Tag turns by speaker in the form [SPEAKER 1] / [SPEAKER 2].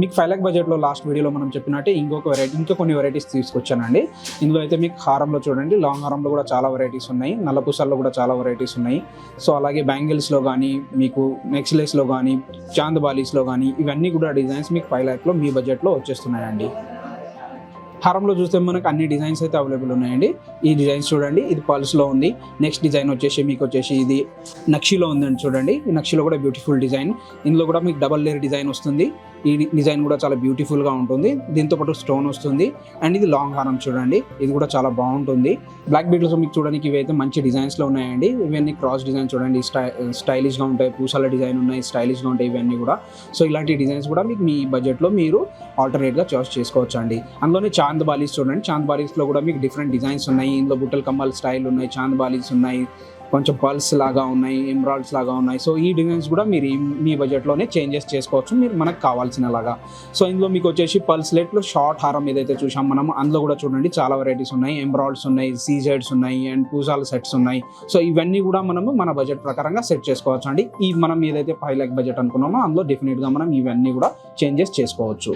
[SPEAKER 1] మీకు 5 లక్ష బడ్జెట్లో లాస్ట్ వీడియోలో మనం చెప్పినట్టే ఇంకా కొన్ని వెరైటీస్ తీసుకొచ్చానండి. ఇందులో అయితే మీకు హారంలో చూడండి, లాంగ్ హారంలో కూడా చాలా వెరైటీస్ ఉన్నాయి, నల్ల పూసల్లో కూడా చాలా వెరైటీస్ ఉన్నాయి. సో అలాగే బ్యాంగిల్స్లో కానీ, మీకు నెక్లెస్లో కానీ, చాంద్ బాలీస్లో కానీ, ఇవన్నీ కూడా డిజైన్స్ మీకు 5 లక్షలో మీ బడ్జెట్లో వచ్చేస్తున్నాయండి. హారంలో చూస్తే మనకు అన్ని డిజైన్స్ అయితే అవైలబుల్ ఉన్నాయండి. ఈ డిజైన్స్ చూడండి, ఇది పల్స్లో ఉంది. నెక్స్ట్ డిజైన్ వచ్చేసి ఇది నక్షిలో ఉందండి. చూడండి, ఈ నక్షిలో కూడా బ్యూటిఫుల్ డిజైన్. ఇందులో కూడా మీకు డబల్ లేయర్ డిజైన్ వస్తుంది. ఈ డిజైన్ కూడా చాలా బ్యూటిఫుల్గా ఉంటుంది. దీంతో పాటు స్టోన్ వస్తుంది. అండ్ ఇది లాంగ్ హారం చూడండి, ఇది కూడా చాలా బాగుంటుంది. బ్లాక్ బీడ్స్లో మీకు చూడడానికి ఇవైతే మంచి డిజైన్స్లో ఉన్నాయండి. ఇవన్నీ క్రాస్ డిజైన్ చూడండి, స్టైలిష్గా ఉంటాయి. పూసల డిజైన్ ఉన్నాయి, స్టైలిష్గా ఉంటాయి ఇవన్నీ కూడా. సో ఇలాంటి డిజైన్స్ కూడా మీకు మీ బడ్జెట్లో మీరు ఆల్టర్నేట్గా చాయిస్ చేసుకోవచ్చు అండి. అందులోనే చాంద్ బాలీస్ చూడండి, చాంద్ బాలీస్లో కూడా మీకు డిఫరెంట్ డిజైన్స్ ఉన్నాయి. ఇందులో బుట్టల కమ్మల్ స్టైల్ ఉన్నాయి, చాంద్ బాలీస్ ఉన్నాయి, కొంచెం పల్స్ లాగా ఉన్నాయి, ఎమరాల్డ్స్ లాగా ఉన్నాయి. సో ఈ డిజైన్స్ కూడా మీరు మీ బడ్జెట్లోనే చేంజెస్ చేసుకోవచ్చు మీరు మనకు కావాల్సిన లాగా. సో ఇందులో మీకు వచ్చేసి పల్స్ లెట్లో షార్ట్ హారం ఏదైతే చూసాం మనం, అందులో కూడా చూడండి చాలా వెరైటీస్ ఉన్నాయి. ఎమరాల్డ్స్ ఉన్నాయి, సీజెడ్స్ ఉన్నాయి, అండ్ పూసాల సెట్స్ ఉన్నాయి. సో ఇవన్నీ కూడా మనము మన బడ్జెట్ ప్రకారంగా సెట్ చేసుకోవచ్చు అండి. ఈ మనం ఏదైతే 5 లక్ష బడ్జెట్ అనుకున్నామో అందులో డెఫినెట్గా మనం ఇవన్నీ కూడా చేంజెస్ చేసుకోవచ్చు.